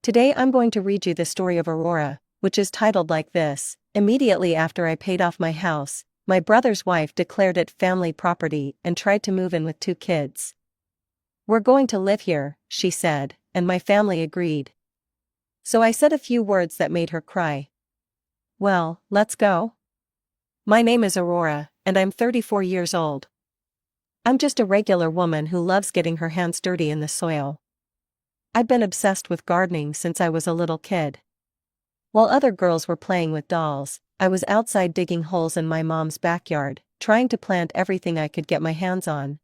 Today I'm going to read you the story of Aurora, which is titled like this. Immediately after I paid off my house, my brother's wife declared it family property and tried to move in with 2 kids. "We're going to live here," she said, and my family agreed. So I said a few words that made her cry. "Well, let's go." My name is Aurora, and I'm 34 years old. I'm just a regular woman who loves getting her hands dirty in the soil. I've been obsessed with gardening since I was a little kid. While other girls were playing with dolls, I was outside digging holes in my mom's backyard, trying to plant everything I could get my hands on.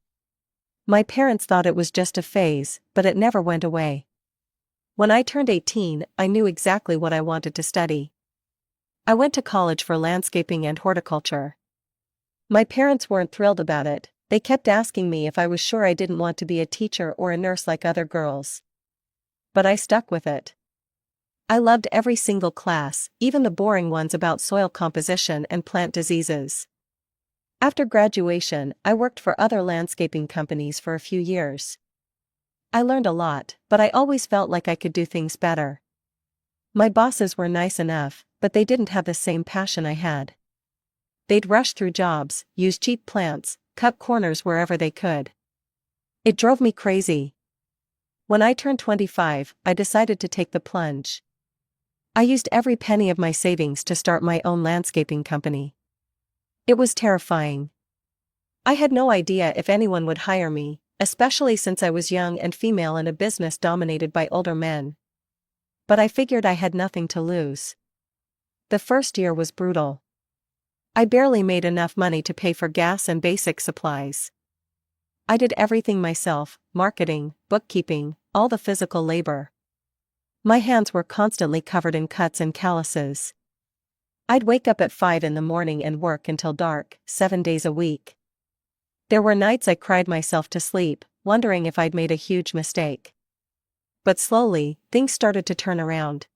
My parents thought it was just a phase, but it never went away. When I turned 18, I knew exactly what I wanted to study. I went to college for landscaping and horticulture. My parents weren't thrilled about it. They kept asking me if I was sure I didn't want to be a teacher or a nurse like other girls. But I stuck with it. I loved every single class, even the boring ones about soil composition and plant diseases. After graduation, I worked for other landscaping companies for a few years. I learned a lot, but I always felt like I could do things better. My bosses were nice enough, but they didn't have the same passion I had. They'd rush through jobs, use cheap plants, cut corners wherever they could. It drove me crazy. When I turned 25, I decided to take the plunge. I used every penny of my savings to start my own landscaping company. It was terrifying. I had no idea if anyone would hire me, especially since I was young and female in a business dominated by older men. But I figured I had nothing to lose. The first year was brutal. I barely made enough money to pay for gas and basic supplies. I did everything myself: marketing, bookkeeping, all the physical labor. My hands were constantly covered in cuts and calluses. I'd wake up at 5 in the morning and work until dark, 7 days a week. There were nights I cried myself to sleep, wondering if I'd made a huge mistake. But slowly, things started to turn around.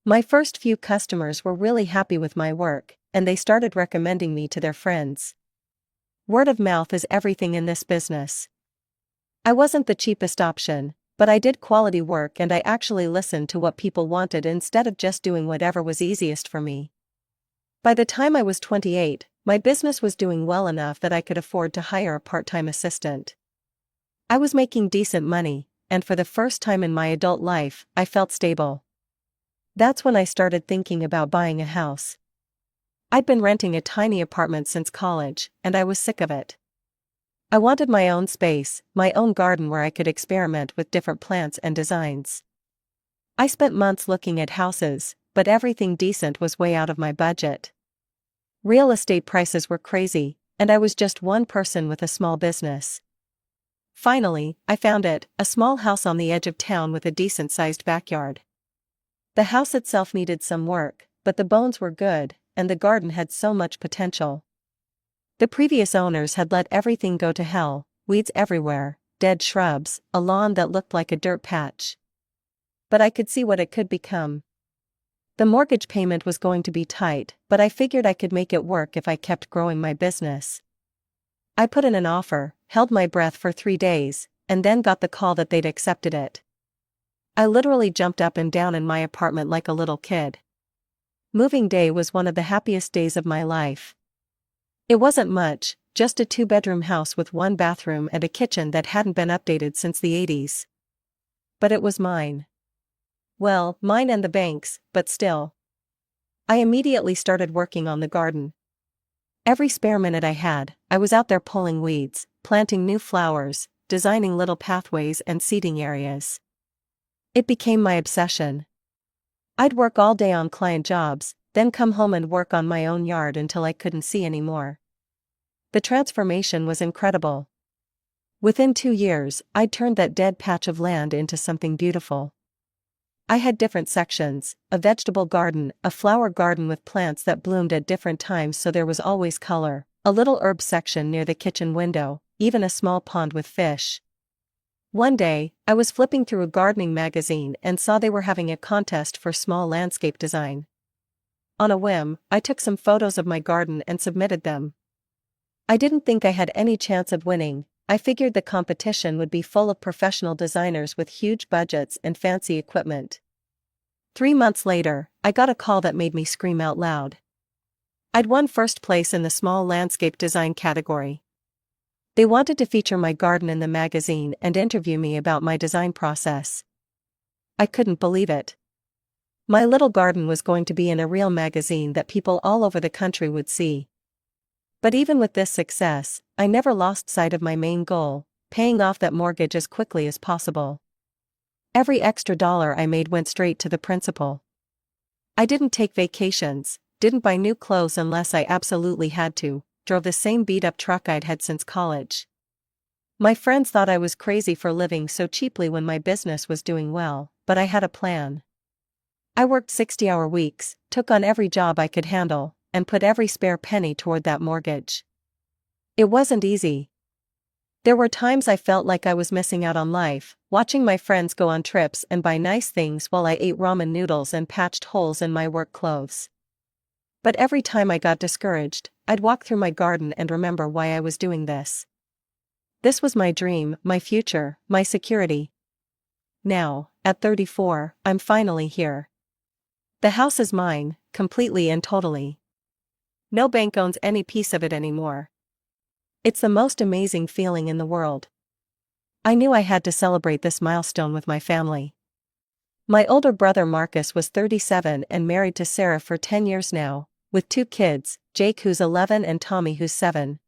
My first few customers were really happy with my work, and they started recommending me to their friends. Word of mouth is everything in this business. I wasn't the cheapest option, but I did quality work and I actually listened to what people wanted instead of just doing whatever was easiest for me. By the time I was 28, my business was doing well enough that I could afford to hire a part-time assistant. I was making decent money, and for the first time in my adult life, I felt stable. That's when I started thinking about buying a house. I'd been renting a tiny apartment since college, and I was sick of it. I wanted my own space, my own garden where I could experiment with different plants and designs. I spent months looking at houses, but everything decent was way out of my budget. Real estate prices were crazy, and I was just one person with a small business. Finally, I found it, a small house on the edge of town with a decent-sized backyard. The house itself needed some work, but the bones were good, and the garden had so much potential. The previous owners had let everything go to hell: weeds everywhere, dead shrubs, a lawn that looked like a dirt patch. But I could see what it could become. The mortgage payment was going to be tight, but I figured I could make it work if I kept growing my business. I put in an offer, held my breath for 3 days, and then got the call that they'd accepted it. I literally jumped up and down in my apartment like a little kid. Moving day was one of the happiest days of my life. It wasn't much, just a 2-bedroom house with 1 bathroom and a kitchen that hadn't been updated since the 80s. But it was mine. Well, mine and the bank's, but still. I immediately started working on the garden. Every spare minute I had, I was out there pulling weeds, planting new flowers, designing little pathways and seating areas. It became my obsession. I'd work all day on client jobs, then come home and work on my own yard until I couldn't see anymore. The transformation was incredible. Within 2 years, I'd turned that dead patch of land into something beautiful. I had different sections: a vegetable garden, a flower garden with plants that bloomed at different times so there was always color, a little herb section near the kitchen window, even a small pond with fish. One day, I was flipping through a gardening magazine and saw they were having a contest for small landscape design. On a whim, I took some photos of my garden and submitted them. I didn't think I had any chance of winning. I figured the competition would be full of professional designers with huge budgets and fancy equipment. 3 months later, I got a call that made me scream out loud. I'd won first place in the small landscape design category. They wanted to feature my garden in the magazine and interview me about my design process. I couldn't believe it. My little garden was going to be in a real magazine that people all over the country would see. But even with this success, I never lost sight of my main goal, paying off that mortgage as quickly as possible. Every extra dollar I made went straight to the principal. I didn't take vacations, didn't buy new clothes unless I absolutely had to, drove the same beat-up truck I'd had since college. My friends thought I was crazy for living so cheaply when my business was doing well, but I had a plan. I worked 60-hour weeks, took on every job I could handle, and put every spare penny toward that mortgage. It wasn't easy. There were times I felt like I was missing out on life, watching my friends go on trips and buy nice things while I ate ramen noodles and patched holes in my work clothes. But every time I got discouraged, I'd walk through my garden and remember why I was doing this. This was my dream, my future, my security. Now, at 34, I'm finally here. The house is mine, completely and totally. No bank owns any piece of it anymore. It's the most amazing feeling in the world. I knew I had to celebrate this milestone with my family. My older brother Marcus was 37 and married to Sarah for 10 years now, with 2 kids, Jake who's 11 and Tommy who's 7.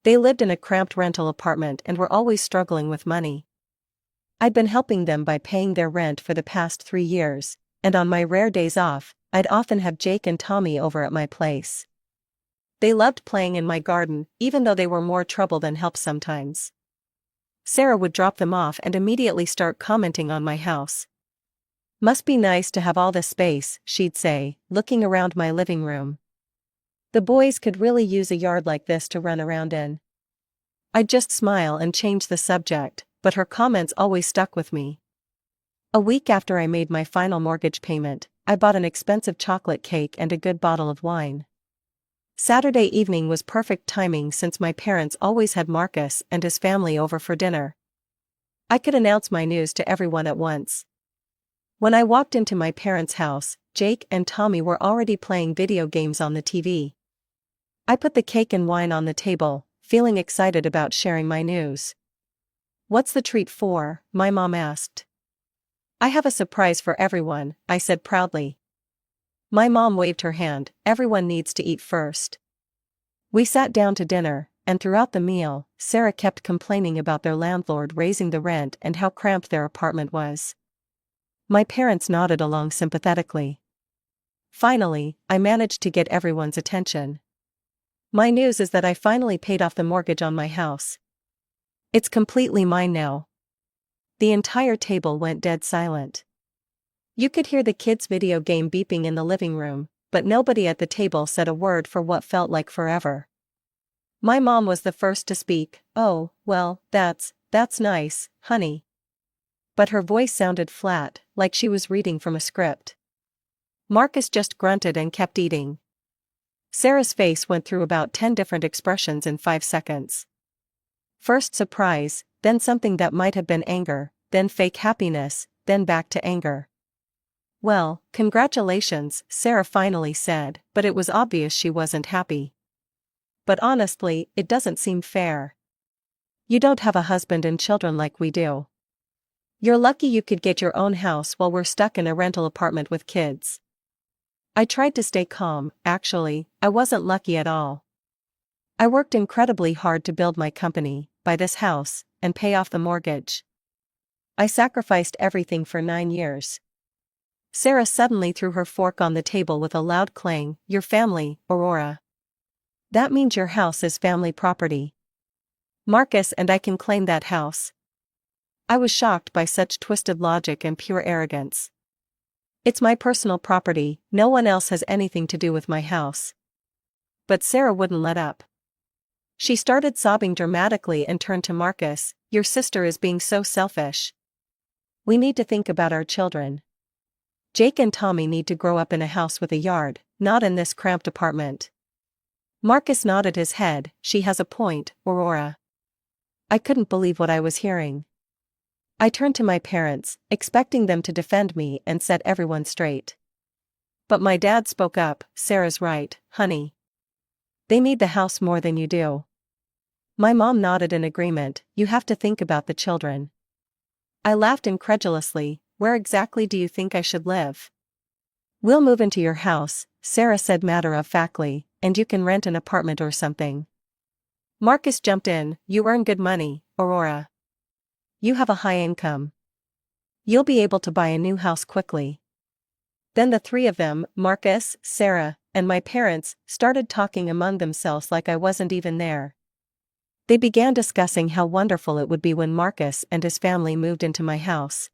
They lived in a cramped rental apartment and were always struggling with money. I'd been helping them by paying their rent for the past 3 years, and on my rare days off, I'd often have Jake and Tommy over at my place. They loved playing in my garden, even though they were more trouble than help sometimes. Sarah would drop them off and immediately start commenting on my house. "Must be nice to have all this space," she'd say, looking around my living room. "The boys could really use a yard like this to run around in." I'd just smile and change the subject, but her comments always stuck with me. A week after I made my final mortgage payment, I bought an expensive chocolate cake and a good bottle of wine. Saturday evening was perfect timing since my parents always had Marcus and his family over for dinner. I could announce my news to everyone at once. When I walked into my parents' house, Jake and Tommy were already playing video games on the TV. I put the cake and wine on the table, feeling excited about sharing my news. "What's the treat for?" my mom asked. "I have a surprise for everyone," I said proudly. My mom waved her hand. "Everyone needs to eat first." We sat down to dinner, and throughout the meal, Sarah kept complaining about their landlord raising the rent and how cramped their apartment was. My parents nodded along sympathetically. Finally, I managed to get everyone's attention. "My news is that I finally paid off the mortgage on my house. It's completely mine now." The entire table went dead silent. You could hear the kids' video game beeping in the living room, but nobody at the table said a word for what felt like forever. My mom was the first to speak. "Oh, well, that's nice, honey." But her voice sounded flat, like she was reading from a script. Marcus just grunted and kept eating. Sarah's face went through about 10 different expressions in 5 seconds. First surprise, then something that might have been anger, then fake happiness, then back to anger. "Well, congratulations," Sarah finally said, but it was obvious she wasn't happy. "But honestly, it doesn't seem fair. You don't have a husband and children like we do. You're lucky you could get your own house while we're stuck in a rental apartment with kids." I tried to stay calm. Actually, I wasn't lucky at all. I worked incredibly hard to build my company, buy this house, and pay off the mortgage. I sacrificed everything for 9 years. Sarah suddenly threw her fork on the table with a loud clang. "Your family, Aurora. That means your house is family property. Marcus and I can claim that house." I was shocked by such twisted logic and pure arrogance. "It's my personal property, no one else has anything to do with my house." But Sarah wouldn't let up. She started sobbing dramatically and turned to Marcus. "Your sister is being so selfish. We need to think about our children. Jake and Tommy need to grow up in a house with a yard, not in this cramped apartment." Marcus nodded his head. "She has a point, Aurora." I couldn't believe what I was hearing. I turned to my parents, expecting them to defend me and set everyone straight. But my dad spoke up, "Sarah's right, honey. They need the house more than you do." My mom nodded in agreement, "You have to think about the children." I laughed incredulously, "Where exactly do you think I should live?" "We'll move into your house," Sarah said matter-of-factly, "and you can rent an apartment or something." Marcus jumped in, "You earn good money, Aurora. You have a high income. You'll be able to buy a new house quickly." Then the three of them, Marcus, Sarah, and my parents, started talking among themselves like I wasn't even there. They began discussing how wonderful it would be when Marcus and his family moved into my house.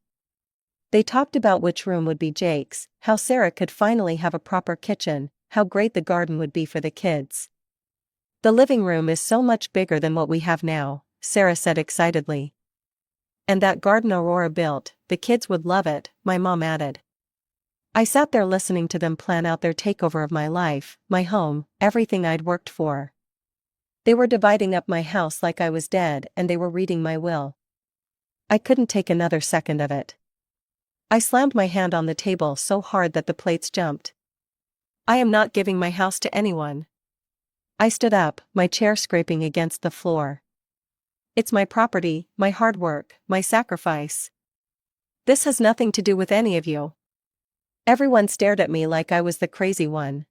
They talked about which room would be Jake's, how Sarah could finally have a proper kitchen, how great the garden would be for the kids. "The living room is so much bigger than what we have now," Sarah said excitedly. "And that garden Aurora built, the kids would love it," my mom added. I sat there listening to them plan out their takeover of my life, my home, everything I'd worked for. They were dividing up my house like I was dead, and they were reading my will. I couldn't take another second of it. I slammed my hand on the table so hard that the plates jumped. "I am not giving my house to anyone." I stood up, my chair scraping against the floor. "It's my property, my hard work, my sacrifice. This has nothing to do with any of you." Everyone stared at me like I was the crazy one.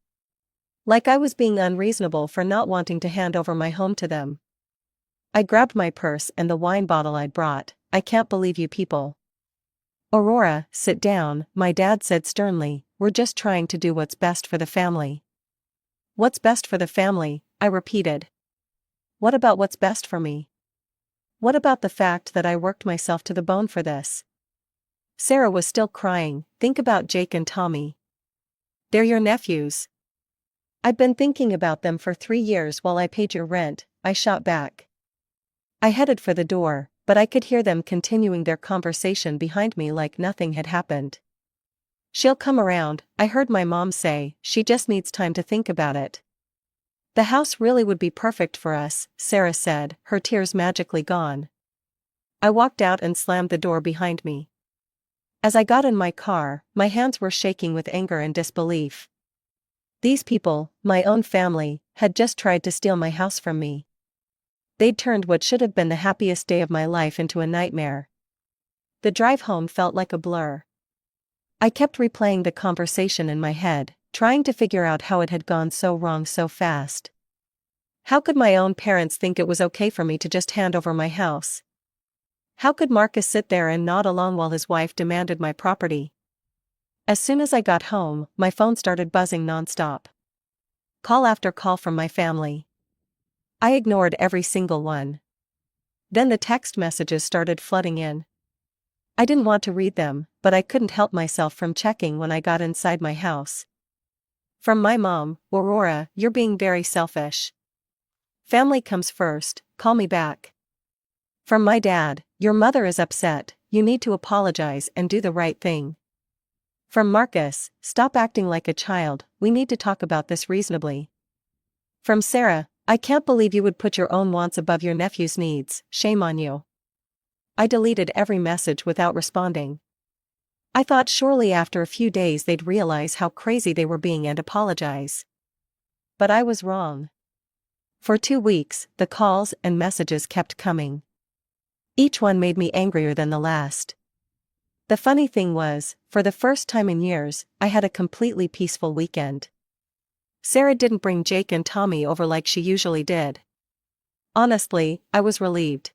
Like I was being unreasonable for not wanting to hand over my home to them. I grabbed my purse and the wine bottle I'd brought. "I can't believe you people." "Aurora, sit down," my dad said sternly, "we're just trying to do what's best for the family." "What's best for the family?" I repeated. "What about what's best for me? What about the fact that I worked myself to the bone for this?" Sarah was still crying. "Think about Jake and Tommy. They're your nephews." "I'd been thinking about them for 3 years while I paid your rent," I shot back. I headed for the door, but I could hear them continuing their conversation behind me like nothing had happened. "She'll come around," I heard my mom say, "she just needs time to think about it." "The house really would be perfect for us," Sarah said, her tears magically gone. I walked out and slammed the door behind me. As I got in my car, my hands were shaking with anger and disbelief. These people, my own family, had just tried to steal my house from me. They'd turned what should have been the happiest day of my life into a nightmare. The drive home felt like a blur. I kept replaying the conversation in my head, trying to figure out how it had gone so wrong so fast. How could my own parents think it was okay for me to just hand over my house? How could Marcus sit there and nod along while his wife demanded my property? As soon as I got home, my phone started buzzing nonstop. Call after call from my family. I ignored every single one. Then the text messages started flooding in. I didn't want to read them, but I couldn't help myself from checking when I got inside my house. From my mom, "Aurora, you're being very selfish. Family comes first, call me back." From my dad, "Your mother is upset, you need to apologize and do the right thing." From Marcus, "Stop acting like a child, we need to talk about this reasonably." From Sarah, "I can't believe you would put your own wants above your nephew's needs, shame on you." I deleted every message without responding. I thought surely after a few days they'd realize how crazy they were being and apologize. But I was wrong. For 2 weeks, the calls and messages kept coming. Each one made me angrier than the last. The funny thing was, for the first time in years, I had a completely peaceful weekend. Sarah didn't bring Jake and Tommy over like she usually did. Honestly, I was relieved.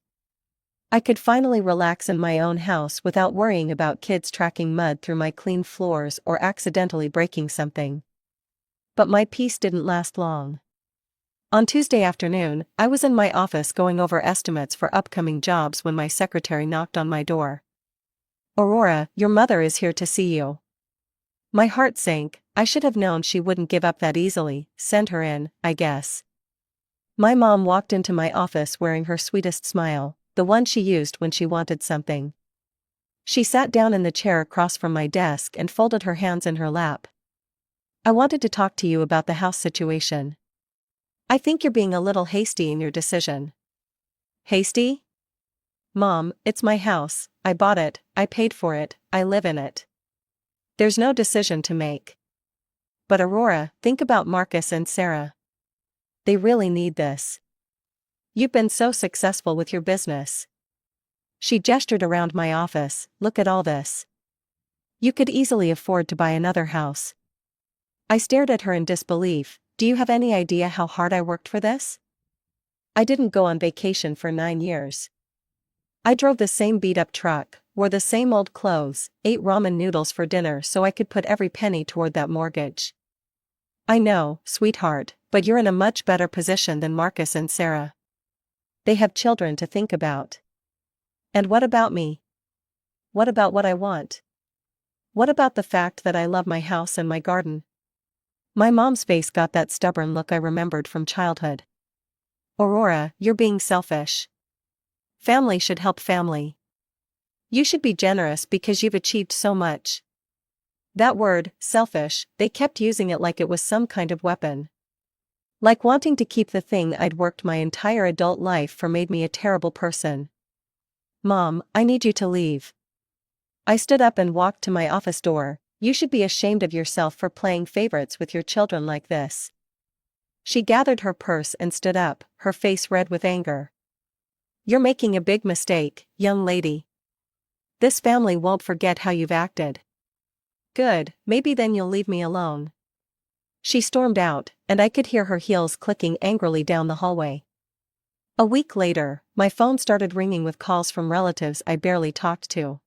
I could finally relax in my own house without worrying about kids tracking mud through my clean floors or accidentally breaking something. But my peace didn't last long. On Tuesday afternoon, I was in my office going over estimates for upcoming jobs when my secretary knocked on my door. "Aurora, your mother is here to see you." My heart sank. I should have known she wouldn't give up that easily. Send her in, I guess. My mom walked into my office wearing her sweetest smile, the one she used when she wanted something. She sat down in the chair across from my desk and folded her hands in her lap. "I wanted to talk to you about the house situation. I think you're being a little hasty in your decision." "Hasty?" Mom, it's my house, I bought it, I paid for it, I live in it. There's no decision to make. But Aurora, think about Marcus and Sarah. They really need this. You've been so successful with your business. She gestured around my office, look at all this. You could easily afford to buy another house. I stared at her in disbelief. Do you have any idea how hard I worked for this? I didn't go on vacation for 9 years. I drove the same beat-up truck, wore the same old clothes, ate ramen noodles for dinner so I could put every penny toward that mortgage. I know, sweetheart, but you're in a much better position than Marcus and Sarah. They have children to think about. And what about me? What about what I want? What about the fact that I love my house and my garden? My mom's face got that stubborn look I remembered from childhood. Aurora, you're being selfish. Family should help family. You should be generous because you've achieved so much. That word, selfish, they kept using it like it was some kind of weapon. Like wanting to keep the thing I'd worked my entire adult life for made me a terrible person. Mom, I need you to leave. I stood up and walked to my office door. You should be ashamed of yourself for playing favorites with your children like this. She gathered her purse and stood up, her face red with anger. You're making a big mistake, young lady. This family won't forget how you've acted. Good, maybe then you'll leave me alone. She stormed out, and I could hear her heels clicking angrily down the hallway. A week later, my phone started ringing with calls from relatives I barely talked to.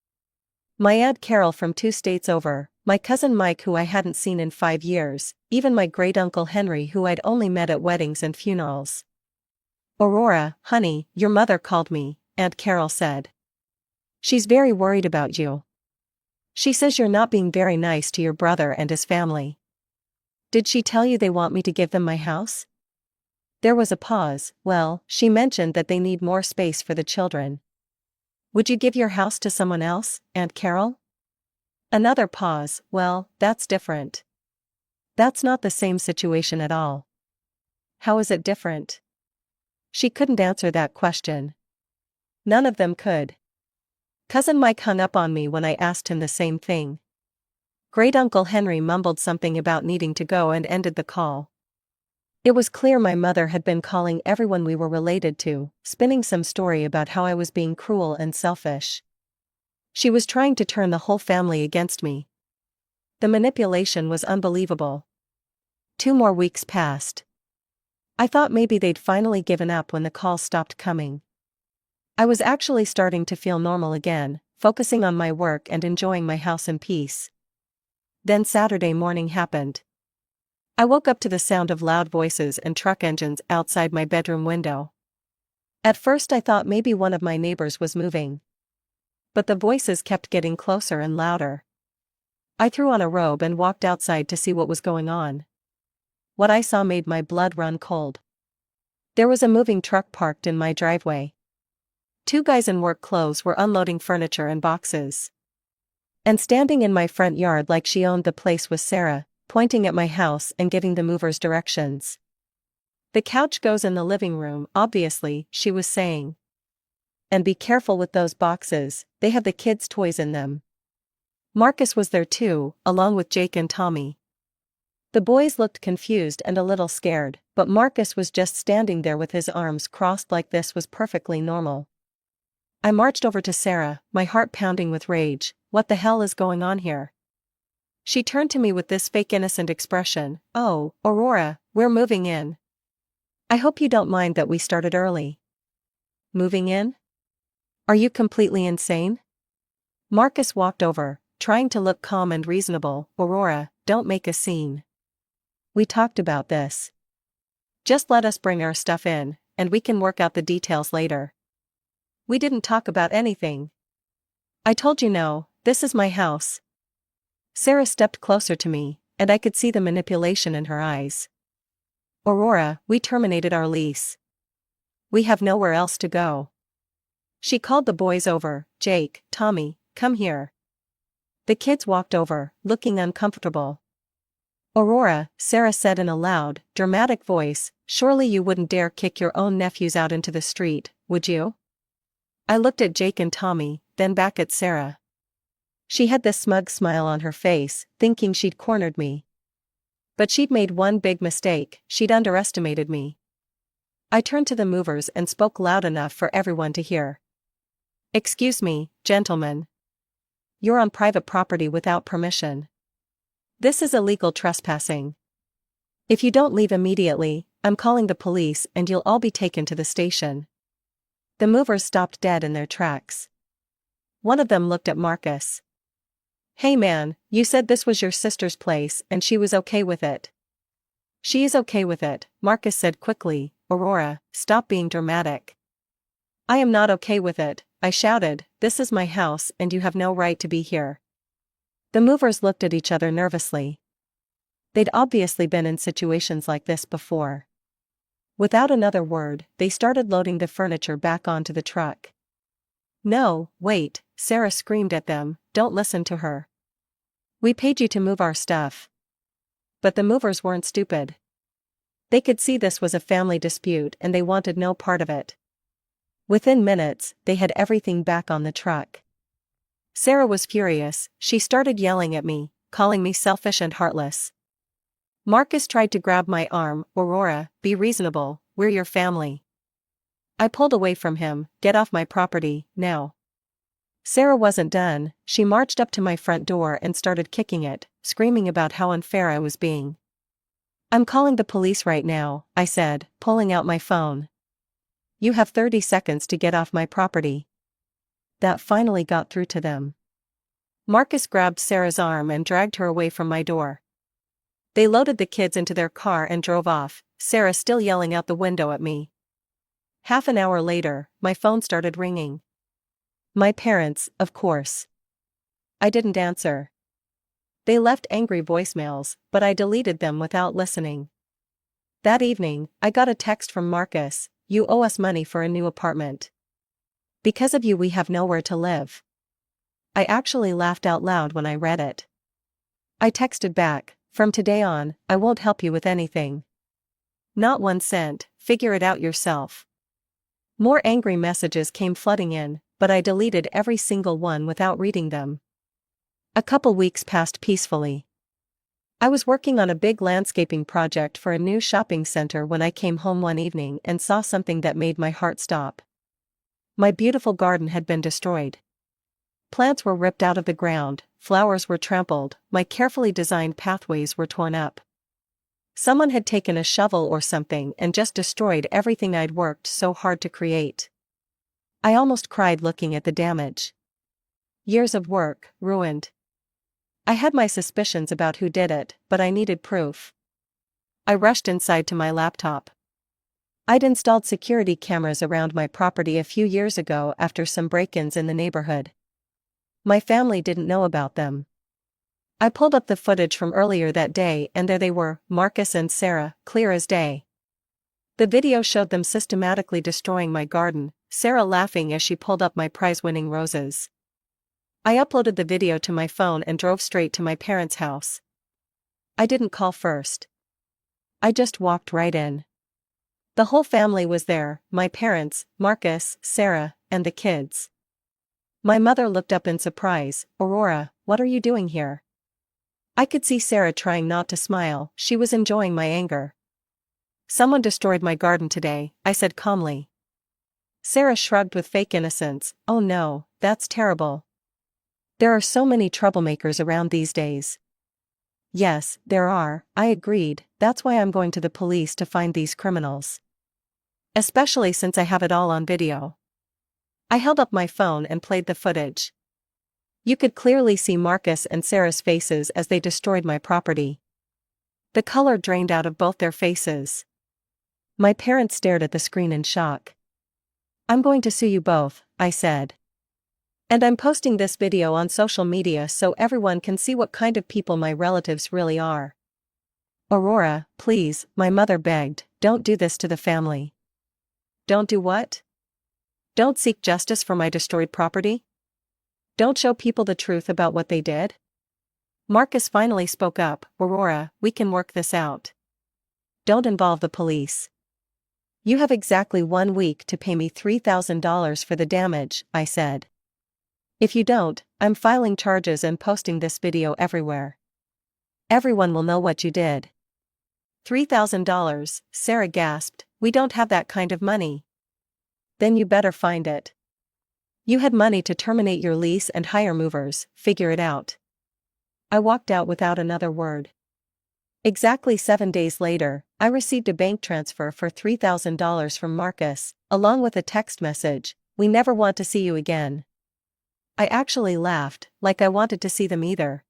My Aunt Carol from 2 states over, my cousin Mike who I hadn't seen in 5 years, even my great-uncle Henry who I'd only met at weddings and funerals. Aurora, honey, your mother called me, Aunt Carol said. She's very worried about you. She says you're not being very nice to your brother and his family. Did she tell you they want me to give them my house? There was a pause. Well, she mentioned that they need more space for the children. Would you give your house to someone else, Aunt Carol? Another pause. Well, that's different. That's not the same situation at all. How is it different? She couldn't answer that question. None of them could. Cousin Mike hung up on me when I asked him the same thing. Great-uncle Henry mumbled something about needing to go and ended the call. It was clear my mother had been calling everyone we were related to, spinning some story about how I was being cruel and selfish. She was trying to turn the whole family against me. The manipulation was unbelievable. 2 more weeks passed. I thought maybe they'd finally given up when the calls stopped coming. I was actually starting to feel normal again, focusing on my work and enjoying my house in peace. Then Saturday morning happened. I woke up to the sound of loud voices and truck engines outside my bedroom window. At first I thought maybe one of my neighbors was moving. But the voices kept getting closer and louder. I threw on a robe and walked outside to see what was going on. What I saw made my blood run cold. There was a moving truck parked in my driveway. 2 guys in work clothes were unloading furniture and boxes. And standing in my front yard like she owned the place was Sarah, pointing at my house and giving the movers directions. The couch goes in the living room, obviously, she was saying. And be careful with those boxes, they have the kids' toys in them. Marcus was there too, along with Jake and Tommy. The boys looked confused and a little scared, but Marcus was just standing there with his arms crossed like this was perfectly normal. I marched over to Sarah, my heart pounding with rage. What the hell is going on here? She turned to me with this fake innocent expression. Oh, Aurora, we're moving in. I hope you don't mind that we started early. Moving in? Are you completely insane? Marcus walked over, trying to look calm and reasonable. Aurora, don't make a scene. We talked about this. Just let us bring our stuff in, and we can work out the details later. We didn't talk about anything. I told you no, this is my house. Sarah stepped closer to me, and I could see the manipulation in her eyes. Aurora, we terminated our lease. We have nowhere else to go. She called the boys over. Jake, Tommy, come here. The kids walked over, looking uncomfortable. Aurora, Sarah said in a loud, dramatic voice, surely you wouldn't dare kick your own nephews out into the street, would you? I looked at Jake and Tommy, then back at Sarah. She had this smug smile on her face, thinking she'd cornered me. But she'd made one big mistake, she'd underestimated me. I turned to the movers and spoke loud enough for everyone to hear. "Excuse me, gentlemen. You're on private property without permission. This is illegal trespassing. If you don't leave immediately, I'm calling the police and you'll all be taken to the station." The movers stopped dead in their tracks. One of them looked at Marcus. "Hey man, you said this was your sister's place and she was okay with it." "She is okay with it," Marcus said quickly. "Aurora, stop being dramatic." "I am not okay with it," I shouted. "This is my house and you have no right to be here." The movers looked at each other nervously. They'd obviously been in situations like this before. Without another word, they started loading the furniture back onto the truck. "No, wait," Sarah screamed at them, "don't listen to her. We paid you to move our stuff." But the movers weren't stupid. They could see this was a family dispute and they wanted no part of it. Within minutes, they had everything back on the truck. Sarah was furious, she started yelling at me, calling me selfish and heartless. Marcus tried to grab my arm. "Aurora, be reasonable, we're your family." I pulled away from him. "Get off my property, now." Sarah wasn't done, she marched up to my front door and started kicking it, screaming about how unfair I was being. "I'm calling the police right now," I said, pulling out my phone. "You have 30 seconds to get off my property." That finally got through to them. Marcus grabbed Sarah's arm and dragged her away from my door. They loaded the kids into their car and drove off, Sarah still yelling out the window at me. Half an hour later, my phone started ringing. My parents, of course. I didn't answer. They left angry voicemails, but I deleted them without listening. That evening, I got a text from Marcus. "You owe us money for a new apartment. Because of you we have nowhere to live." I actually laughed out loud when I read it. I texted back, "From today on, I won't help you with anything. Not 1 cent, figure it out yourself." More angry messages came flooding in, but I deleted every single one without reading them. A couple weeks passed peacefully. I was working on a big landscaping project for a new shopping center when I came home one evening and saw something that made my heart stop. My beautiful garden had been destroyed. Plants were ripped out of the ground, flowers were trampled, my carefully designed pathways were torn up. Someone had taken a shovel or something and just destroyed everything I'd worked so hard to create. I almost cried looking at the damage. Years of work, ruined. I had my suspicions about who did it, but I needed proof. I rushed inside to my laptop. I'd installed security cameras around my property a few years ago after some break-ins in the neighborhood. My family didn't know about them. I pulled up the footage from earlier that day and there they were, Marcus and Sarah, clear as day. The video showed them systematically destroying my garden, Sarah laughing as she pulled up my prize-winning roses. I uploaded the video to my phone and drove straight to my parents' house. I didn't call first. I just walked right in. The whole family was there, my parents, Marcus, Sarah, and the kids. My mother looked up in surprise. "Aurora, what are you doing here?" I could see Sarah trying not to smile, she was enjoying my anger. "Someone destroyed my garden today," I said calmly. Sarah shrugged with fake innocence. "Oh no, that's terrible. There are so many troublemakers around these days." "Yes, there are," I agreed, "that's why I'm going to the police to find these criminals. Especially since I have it all on video." I held up my phone and played the footage. You could clearly see Marcus and Sarah's faces as they destroyed my property. The color drained out of both their faces. My parents stared at the screen in shock. "I'm going to sue you both," I said. "And I'm posting this video on social media so everyone can see what kind of people my relatives really are." "Aurora, please," my mother begged, "don't do this to the family." "Don't do what?" "Don't seek justice for my destroyed property? Don't show people the truth about what they did?" Marcus finally spoke up. "Aurora, we can work this out. Don't involve the police." You have exactly 1 week to pay me $3,000 for the damage, I said. If you don't, I'm filing charges and posting this video everywhere. Everyone will know what you did. $3,000, Sarah gasped. We don't have that kind of money. Then you better find it. You had money to terminate your lease and hire movers, figure it out. I walked out without another word. Exactly 7 days later, I received a bank transfer for $3,000 from Marcus, along with a text message, "We never want to see you again." I actually laughed, like I wanted to see them either.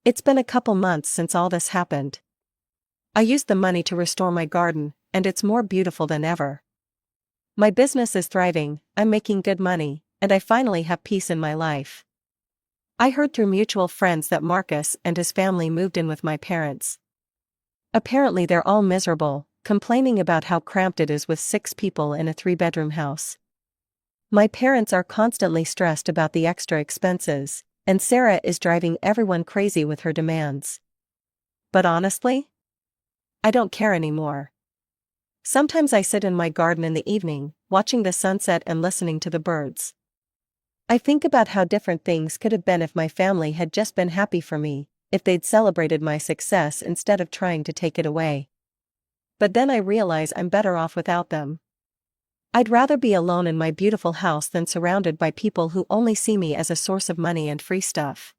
It's been a couple months since all this happened. I used the money to restore my garden, and it's more beautiful than ever. My business is thriving, I'm making good money, and I finally have peace in my life. I heard through mutual friends that Marcus and his family moved in with my parents. Apparently they're all miserable, complaining about how cramped it is with 6 people in a 3-bedroom house. My parents are constantly stressed about the extra expenses, and Sarah is driving everyone crazy with her demands. But honestly, I don't care anymore. Sometimes I sit in my garden in the evening, watching the sunset and listening to the birds. I think about how different things could have been if my family had just been happy for me, if they'd celebrated my success instead of trying to take it away. But then I realize I'm better off without them. I'd rather be alone in my beautiful house than surrounded by people who only see me as a source of money and free stuff.